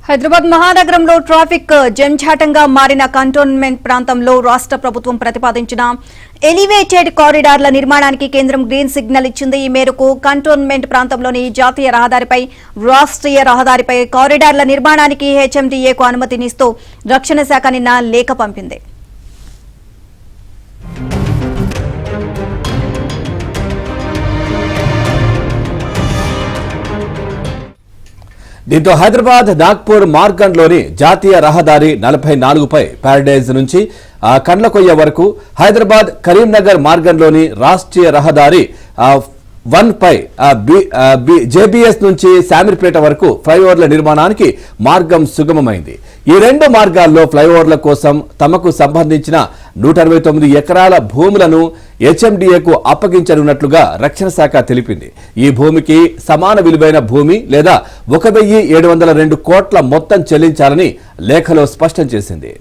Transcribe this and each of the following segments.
హైదరాబాద్ మహానగరంలో ట్రాఫిక్ జంఝాటంగా మారిన కంటోన్మెంట్ ప్రాంతంలో రాష్ట్ర ప్రభుత్వం ప్రతిపాదించిన ఎలివేటెడ్ కారిడార్ల నిర్మాణానికి కేంద్రం గ్రీన్ సిగ్నల్ ఇచ్చింది. ఈ మేరకు కంటోన్మెంట్ ప్రాంతంలోని జాతీయ రహదారిపై రాష్ట్రీయ రహదారిపై కారిడార్ల నిర్మాణానికి హెచ్ఎండిఏకు అనుమతినిస్తూ రక్షణ శాఖ నిన్న లేఖ పంపింది. దీంతో హైదరాబాద్ నాగ్పూర్ మార్గంలోని జాతీయ రహదారి 44పై ప్యారడైజ్ నుంచి కండ్లకొయ్య వరకు, హైదరాబాద్ కరీంనగర్ మార్గంలోని రాష్ట్రీయ రహదారి 1 పై జేబీఎస్ నుంచి శామీర్పేట వరకు ఫ్లైఓవర్ల నిర్మాణానికి మార్గం సుగమమైంది. ఈ రెండు మార్గాల్లో ఫ్లైఓవర్ల కోసం తమకు సంబంధించిన 169 ఎకరాల భూములను హెచ్ఎండిఏకు అప్పగించనున్నట్లుగా రక్షణ శాఖ తెలిపింది. ఈ భూమికి సమాన విలువైన భూమి లేదా 1702 కోట్ల మొత్తం చెల్లించాలని లేఖలో స్పష్టం చేసింది.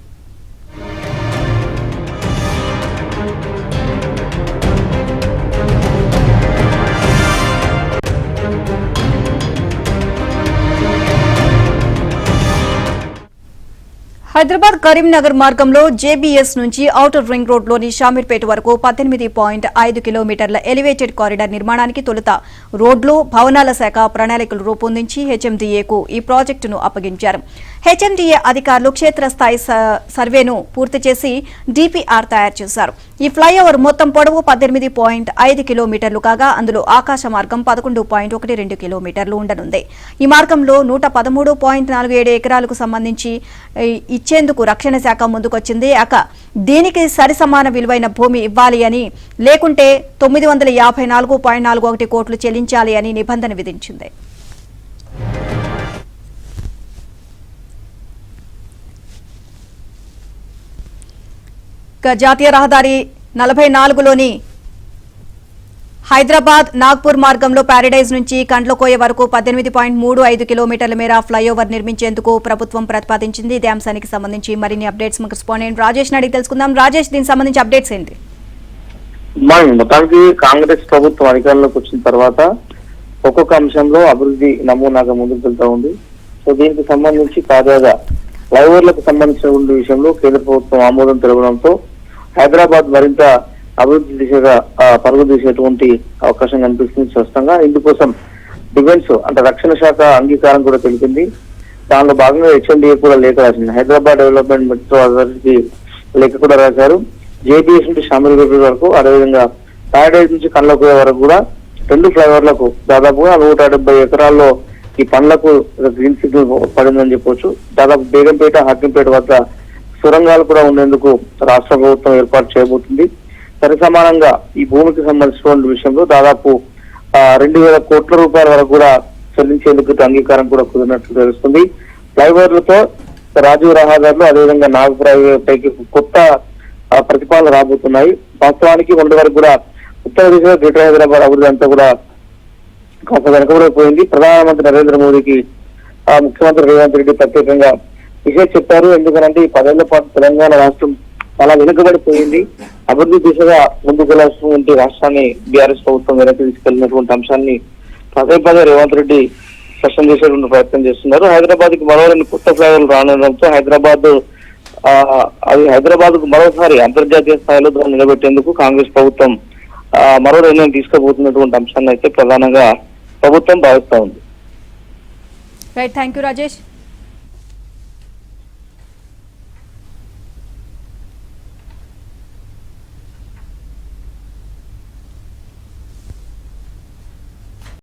హైదరాబాద్ కరీంనగర్ మార్గంలో జేబీఎస్ నుంచి ఔటర్ రింగ్ రోడ్లోని షామీర్పేట వరకు 18.5 కిలోమీటర్ల ఎలివేటెడ్ కారిడార్ నిర్మాణానికి తొలుత రోడ్లు, భవనాల శాఖ ప్రణాళికలు రూపొందించి హెచ్ఎండిఏకు ఈ ప్రాజెక్టును అప్పగించారు. హెచ్ఎండిఏ అధికారులు క్షేత్రస్థాయి సర్వేను పూర్తి చేసి డిపిఆర్ తయారు చేశారు. ఈ ఫ్లైఓవర్ మొత్తం పొడవు 18.5 కిలోమీటర్లు కాగా అందులో ఆకాశ మార్గం 11.12 కిలోమీటర్లు ఉండనుంది. ఈ మార్గంలో 113.47 ఎకరాలకు సంబంధించి ఇచ్చేందుకు రక్షణ శాఖ ముందుకొచ్చింది. దీనికి సరిసమాన విలువైన భూమి ఇవ్వాలి అని, లేకుంటే 954.41 కోట్లు చెల్లించాలి అని నిబంధన విధించింది. జాతీయ రహదారి 44లోని హైదరాబాద్ నాగ్పూర్ మార్గంలో ప్యారడైజ్ నుంచి కండ్లకోయ వరకు 18.35 కిలోమీటర్ల మేర ఫ్లైఓవర్ నిర్మించేందుకు ప్రభుత్వం ప్రతిపాదించింది. ఇదే అంశానికి సంబంధించి మరిన్ని అప్డేట్స్ మా కరెస్పాండెంట్ రాజేష్ అడిగి తెలుసుకుందాం. రాజేష్, దీనికి సంబంధించి అప్డేట్స్ ఏంటి? మొత్తానికి కాంగ్రెస్ ప్రభుత్వం అధికారంలోకి వచ్చిన తర్వాత ఒక్కొక్క అంశంలో అభివృద్ధి నమూనాగా ముందుకు వెళ్తా ఉంది. సో దీనికి సంబంధించి తాజాగా ఫ్లైఓవర్లకు సంబంధించిన విషయంలో కేంద్ర ప్రభుత్వం ఆమోదం తెలపడంతో హైదరాబాద్ మరింత అభివృద్ధి దిశగా పరుగు తీసేటువంటి అవకాశం కనిపిస్తుంది స్పష్టంగా. ఇందుకోసం డిఫెన్స్ అంటే రక్షణ శాఖ అంగీకారం కూడా తెలిపింది. దానిలో భాగంగా హెచ్ఎండిఏ కూడా లేఖ రాసింది. హైదరాబాద్ డెవలప్మెంట్ మెట్రో అథారిటీకి లేఖ కూడా రాశారు. జేబీఎస్ నుంచి షామీర్పేట వరకు, అదేవిధంగా ప్యారడైజ్ నుంచి కండ్లకోయ వరకు కూడా 2 ఫ్లైఓవర్లకు దాదాపుగా 170 ఎకరాల్లో ఈ పనులకు గ్రీన్ సిగ్నల్ పడిందని చెప్పొచ్చు. దాదాపు బేగంపేట, హాకింపేట వద్ద సొరంగాలు కూడా ఉండేందుకు రాష్ట్ర ప్రభుత్వం ఏర్పాటు చేయబోతుంది. సరిసమానంగా ఈ భూమికి సంబంధించిన విషయంలో దాదాపు 2,000 కోట్ల రూపాయల వరకు కూడా చెల్లించేందుకు అంగీకారం కూడా కుదిరినట్లు తెలుస్తుంది. ఫ్లైఓవర్లతో రాజీవ్ రహదారులు, అదేవిధంగా నాగపూర్ పైకి కొత్త ప్రతిపాదనలు రాబోతున్నాయి. వాస్తవానికి మొన్నటి వరకు కూడా ఉత్తర దిశగా గ్రేటర్ హైదరాబాద్ అభివృద్ధి అంతా కూడా కాస్త వెనకబడిపోయింది. ప్రధానమంత్రి నరేంద్ర మోదీకి ముఖ్యమంత్రి రేవంత్ రెడ్డి ప్రత్యేకంగా విషయం చెప్పారు. ఎందుకంటే ఈ 10 ఏళ్ల పాటు తెలంగాణ రాష్ట్రం చాలా వెనుకబడిపోయింది. అభివృద్ధి దిశగా ముందుకు వెళ్లాల్సినటువంటి రాష్ట్రాన్ని బీఆర్ఎస్ ప్రభుత్వం వెనక్కి తీసుకెళ్లినటువంటి అంశాన్ని పదే రేవంత్ రెడ్డి స్పష్టం చేసేటువంటి ప్రయత్నం చేస్తున్నారు. హైదరాబాద్ కి మరో 2 కొత్త ఫ్లైఓవర్లు రానుండడంతో హైదరాబాద్ కు మరోసారి అంతర్జాతీయ స్థాయిలో దాన్ని నిలబెట్టేందుకు కాంగ్రెస్ ప్రభుత్వం మరో నిర్ణయం తీసుకోబోతున్నటువంటి అంశాన్ని అయితే ప్రధానంగా ప్రభుత్వం భావిస్తా ఉంది. Right, thank you Rajesh.